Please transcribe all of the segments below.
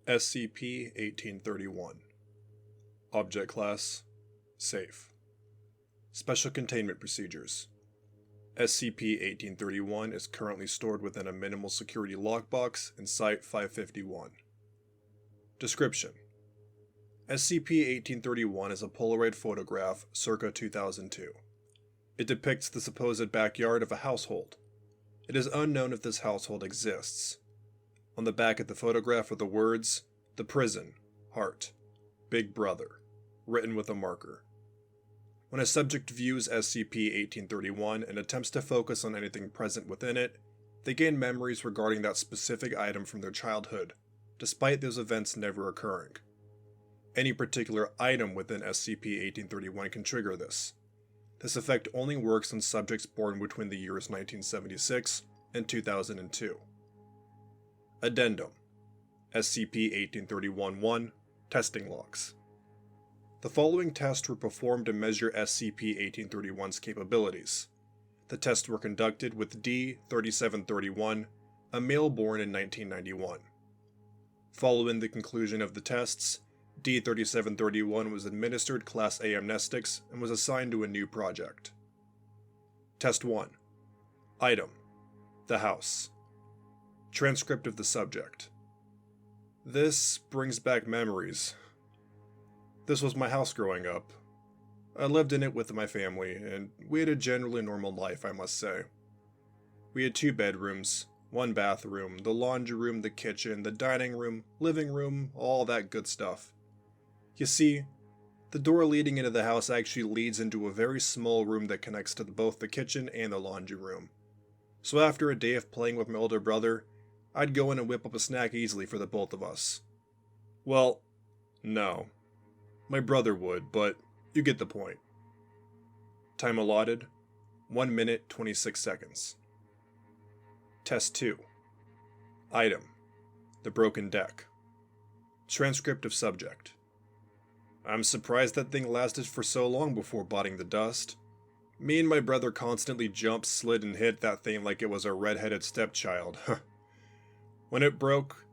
SCP-1831. Object Class: Safe. Special Containment Procedures. SCP-1831 is currently stored within a minimal security lockbox in Site-551. Description: SCP-1831 is a Polaroid photograph circa 2002. It depicts the supposed backyard of a household. It is unknown if this household exists. On the back of the photograph are the words, "The Prison, Heart, Big Brother," written with a marker. When a subject views SCP-1831 and attempts to focus on anything present within it, they gain memories regarding that specific item from their childhood, despite those events never occurring. Any particular item within SCP-1831 can trigger this. This effect only works on subjects born between the years 1976 and 2002. Addendum: SCP-1831-1 Testing Logs. The following tests were performed to measure SCP-1831's capabilities. The tests were conducted with D-3731, a male born in 1991. Following the conclusion of the tests, D-3731 was administered Class A amnestics and was assigned to a new project. Test 1. Item: The House. Transcript of the subject. This brings back memories. This was my house growing up. I lived in it with my family, and we had a generally normal life, I must say. We had 2 bedrooms, 1 bathroom, the laundry room, the kitchen, the dining room, living room, all that good stuff. You see, the door leading into the house actually leads into a very small room that connects to both the kitchen and the laundry room. So after a day of playing with my older brother, I'd go in and whip up a snack easily for the both of us. Well, no. My brother would, but you get the point. Time allotted: 1 minute 26 seconds. Test 2. Item: The Broken Deck. Transcript of subject. I'm surprised that thing lasted for so long before biting the dust. Me and my brother constantly jumped, slid, and hit that thing like it was our red-headed stepchild. When it broke,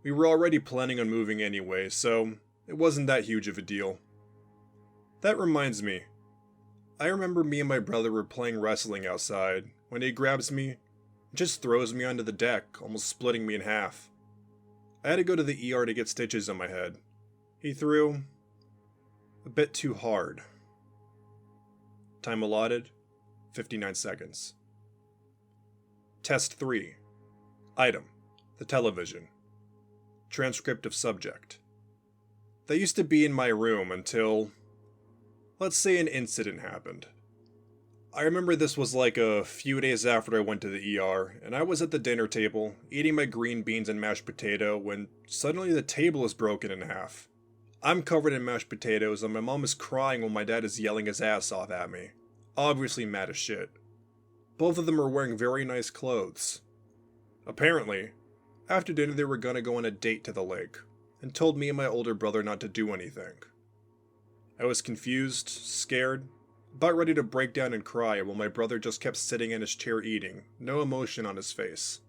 we were already planning on moving anyway, so it wasn't that huge of a deal. That reminds me. I remember me and my brother were playing wrestling outside, when he grabs me and just throws me onto the deck, almost splitting me in half. I had to go to the ER to get stitches on my head. He threw a bit too hard. Time allotted: 59 seconds. Test 3. Item: The Television. Transcript of subject. That used to be in my room until, let's say, an incident happened. I remember this was like a few days after I went to the ER, and I was at the dinner table, eating my green beans and mashed potato, when suddenly the table is broken in half. I'm covered in mashed potatoes, and my mom is crying while my dad is yelling his ass off at me, obviously mad as shit. Both of them are wearing very nice clothes. Apparently, after dinner they were gonna go on a date to the lake, and told me and my older brother not to do anything. I was confused, scared, about ready to break down and cry while my brother just kept sitting in his chair eating, no emotion on his face.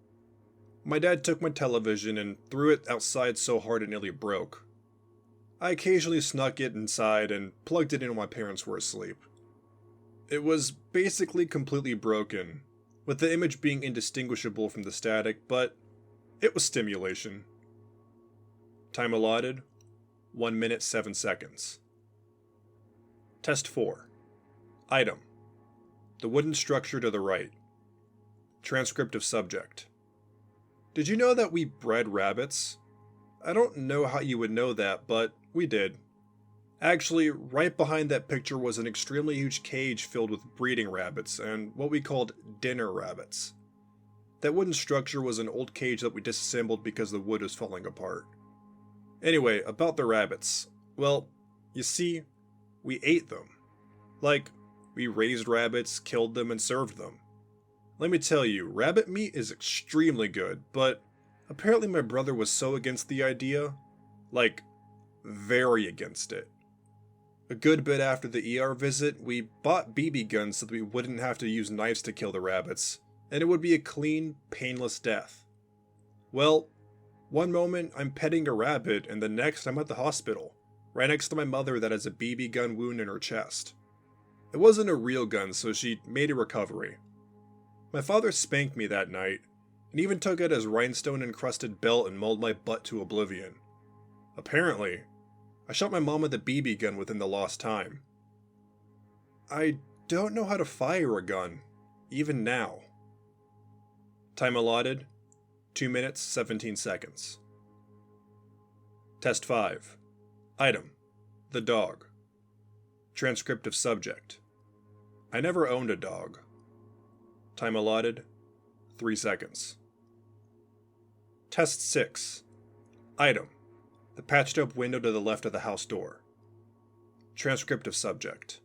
My dad took my television and threw it outside so hard it nearly broke. I occasionally snuck it inside and plugged it in while my parents were asleep. It was basically completely broken, with the image being indistinguishable from the static, but it was stimulation. Time allotted: 1 minute 7 seconds. Test 4. Item: The wooden structure to the right. Transcript of subject. Did you know that we bred rabbits? I don't know how you would know that, but we did. Actually, right behind that picture was an extremely huge cage filled with breeding rabbits and what we called dinner rabbits. That wooden structure was an old cage that we disassembled because the wood was falling apart. Anyway, about the rabbits. Well, you see, we ate them. Like, we raised rabbits, killed them, and served them. Let me tell you, rabbit meat is extremely good, but apparently my brother was so against the idea, like, very against it. A good bit after the ER visit, we bought BB guns so that we wouldn't have to use knives to kill the rabbits, and it would be a clean, painless death. Well, One moment I'm petting a rabbit, and the next I'm at the hospital, right next to my mother that has a BB gun wound in her chest. It wasn't a real gun, so she made a recovery. My father spanked me that night, and even took out his rhinestone-encrusted belt and mauled my butt to oblivion. Apparently, I shot my mom with a BB gun within the lost time. I don't know how to fire a gun, even now. Time allotted, 2 minutes, 17 seconds. Test 5. Item: the dog. Transcript of subject: I never owned a dog. Time allotted, 3 seconds. Test 6. Item: the patched up window to the left of the house door. Transcript of subject: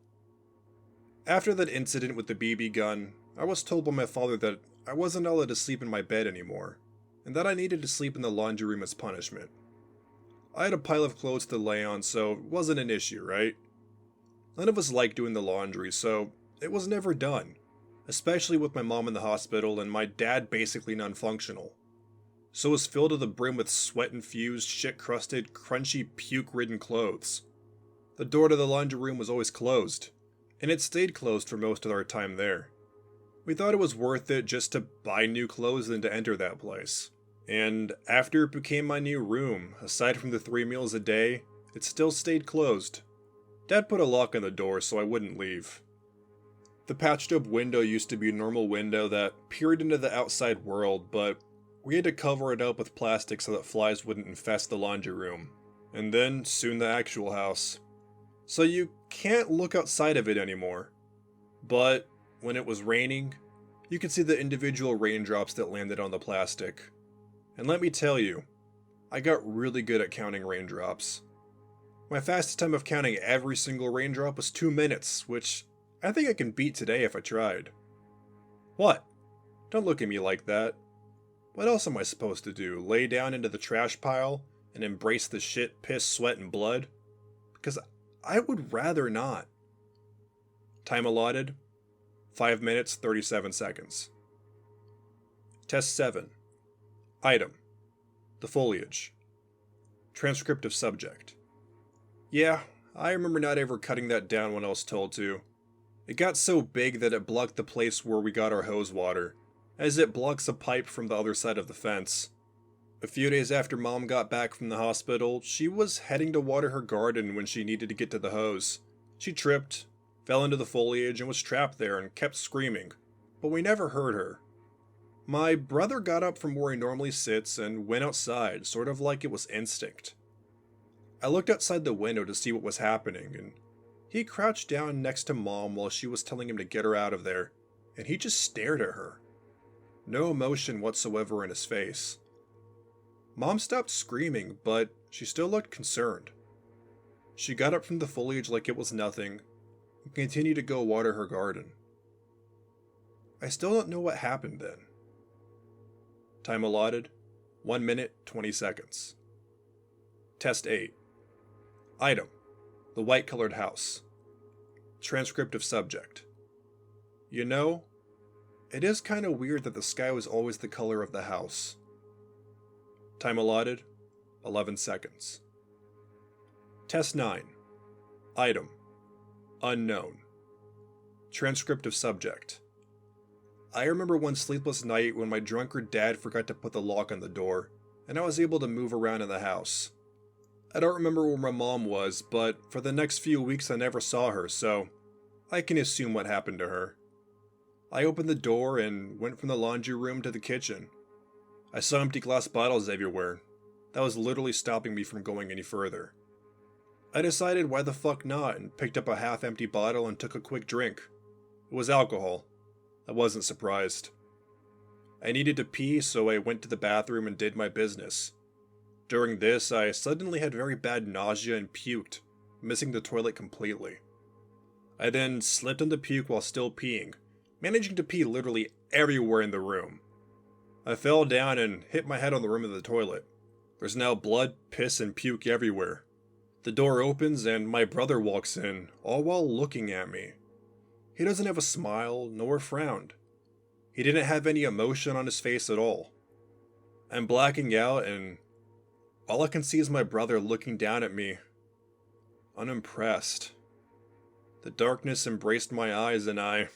After that incident with the BB gun, I was told by my father that I wasn't allowed to sleep in my bed anymore, and that I needed to sleep in the laundry room as punishment. I had a pile of clothes to lay on, so it wasn't an issue, right? None of us liked doing the laundry, so it was never done, especially with my mom in the hospital and my dad basically non-functional. So it was filled to the brim with sweat-infused, shit-crusted, crunchy, puke-ridden clothes. The door to the laundry room was always closed, and it stayed closed for most of our time there. We thought it was worth it just to buy new clothes than to enter that place. And after it became my new room, aside from the 3 meals a day, it still stayed closed. Dad put a lock on the door so I wouldn't leave. The patched up window used to be a normal window that peered into the outside world, but we had to cover it up with plastic so that flies wouldn't infest the laundry room, and then soon the actual house. So you can't look outside of it anymore. But when it was raining, you could see the individual raindrops that landed on the plastic. And let me tell you, I got really good at counting raindrops. My fastest time of counting every single raindrop was 2 minutes, which I think I can beat today if I tried. What? Don't look at me like that. What else am I supposed to do? Lay down into the trash pile and embrace the shit, piss, sweat, and blood? Because I would rather not. Time allotted: 5 minutes, 37 seconds. Test 7. Item: the foliage. Transcript of subject: Yeah, I remember not ever cutting that down when I was told to. It got so big that it blocked the place where we got our hose water, as it blocks a pipe from the other side of the fence. A few days after Mom got back from the hospital, she was heading to water her garden when she needed to get to the hose. She tripped, fell into the foliage, and was trapped there and kept screaming, but we never heard her. My brother got up from where he normally sits and went outside, sort of like it was instinct. I looked outside the window to see what was happening, and he crouched down next to Mom while she was telling him to get her out of there, and he just stared at her. No emotion whatsoever in his face. Mom stopped screaming, but she still looked concerned. She got up from the foliage like it was nothing, and continued to go water her garden. I still don't know what happened then. Time allotted: 1 minute, 20 seconds. Test 8. Item: the white-colored house. Transcript of subject: You know, it is kinda weird that the sky was always the color of the house. Time allotted: 11 seconds. Test 9. Item: unknown. Transcript of subject: I remember one sleepless night when my drunkard dad forgot to put the lock on the door, and I was able to move around in the house. I don't remember where my mom was, but for the next few weeks I never saw her, so I can assume what happened to her. I opened the door and went from the laundry room to the kitchen. I saw empty glass bottles everywhere. That was literally stopping me from going any further. I decided why the fuck not and picked up a half-empty bottle and took a quick drink. It was alcohol. I wasn't surprised. I needed to pee, so I went to the bathroom and did my business. During this, I suddenly had very bad nausea and puked, missing the toilet completely. I then slipped on the puke while still peeing, managing to pee literally everywhere in the room. I fell down and hit my head on the rim of the toilet. There's now blood, piss, and puke everywhere. The door opens and my brother walks in, all while looking at me. He doesn't have a smile, nor a frown. He didn't have any emotion on his face at all. I'm blacking out and All I can see is my brother looking down at me, unimpressed. The darkness embraced my eyes and I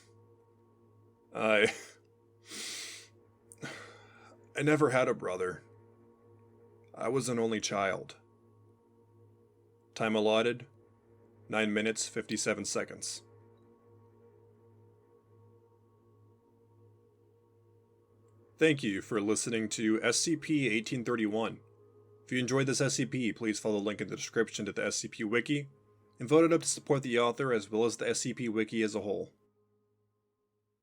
never had a brother. I was an only child. Time allotted, 9 minutes, 57 seconds. Thank you for listening to SCP-1831. If you enjoyed this SCP, please follow the link in the description to the SCP Wiki, and vote it up to support the author as well as the SCP Wiki as a whole.